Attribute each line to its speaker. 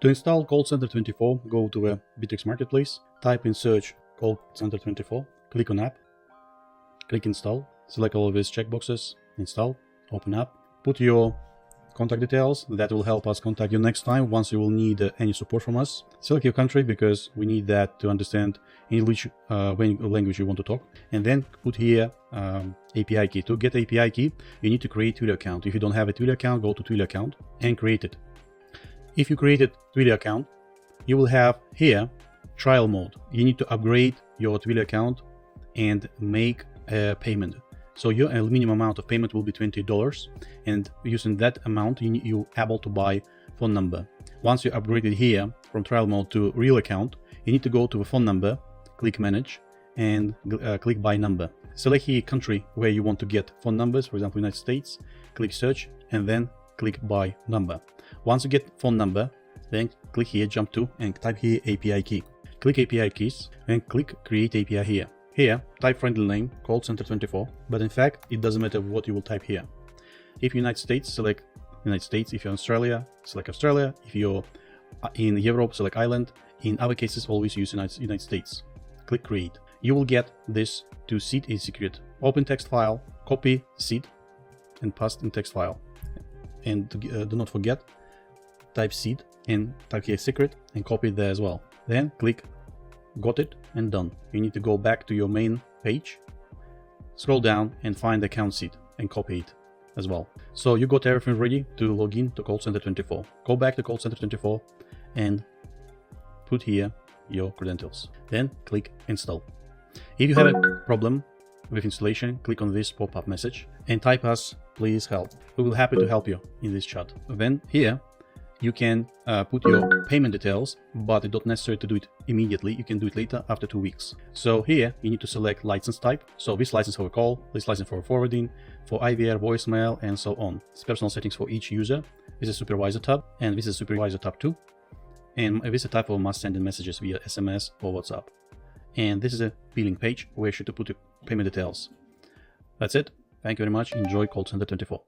Speaker 1: To install CallCenter24, go to a Bitrix marketplace, type in search CallCenter24, click on app, click install, select all of these checkboxes, install, open up, put your contact details. That will help us contact you next time once you will need any support from us. Select your country because we need that to understand in which language you want to talk. And then put here API key. To get API key, you need to create Twilio account. If you don't have a Twilio account, go to Twilio account and create it. If you created Twilio account, you will have here trial mode. You need to upgrade your Twilio account and make a payment. So your minimum amount of payment will be $20, and using that amount, you're able to buy phone number. Once you upgraded here from trial mode to real account, you need to go to the phone number, click manage, and click by number. Select here country where you want to get phone numbers, for example, United States, click search, and then click by number. Once you get phone number, then click here, jump to, and type here API key. Click API keys, and click create API here. Here, type friendly name, CallCenter24, but in fact, it doesn't matter what you will type here. If you're United States, select United States. If you're in Australia, select Australia. If you're in Europe, select Ireland. In other cases, always use United States. Click create. You will get this to SID Secret. Open text file, copy SID, and paste in text file. And do not forget, type SID and type here secret and copy it there as well. Then click got it and done. You need to go back to your main page, scroll down and find the account SID and copy it as well. So you got everything ready to log in to CallCenter24. Go back to CallCenter24 and put here your credentials. Then click install. If you have a problem with installation, click on this pop-up message and type us please help. We will be happy to help you in this chat. Then here you can put your payment details, but it's not necessary to do it immediately. You can do it later after 2 weeks. So here you need to select license type. So this license for a call, this license for forwarding, for IVR, voicemail, and so on. It's personal settings for each user. This is supervisor tab, and this is supervisor tab 2. And this is a type of must send messages via SMS or WhatsApp. And this is a billing page where you should put your payment details. That's it. Thank you very much. Enjoy CallCenter24.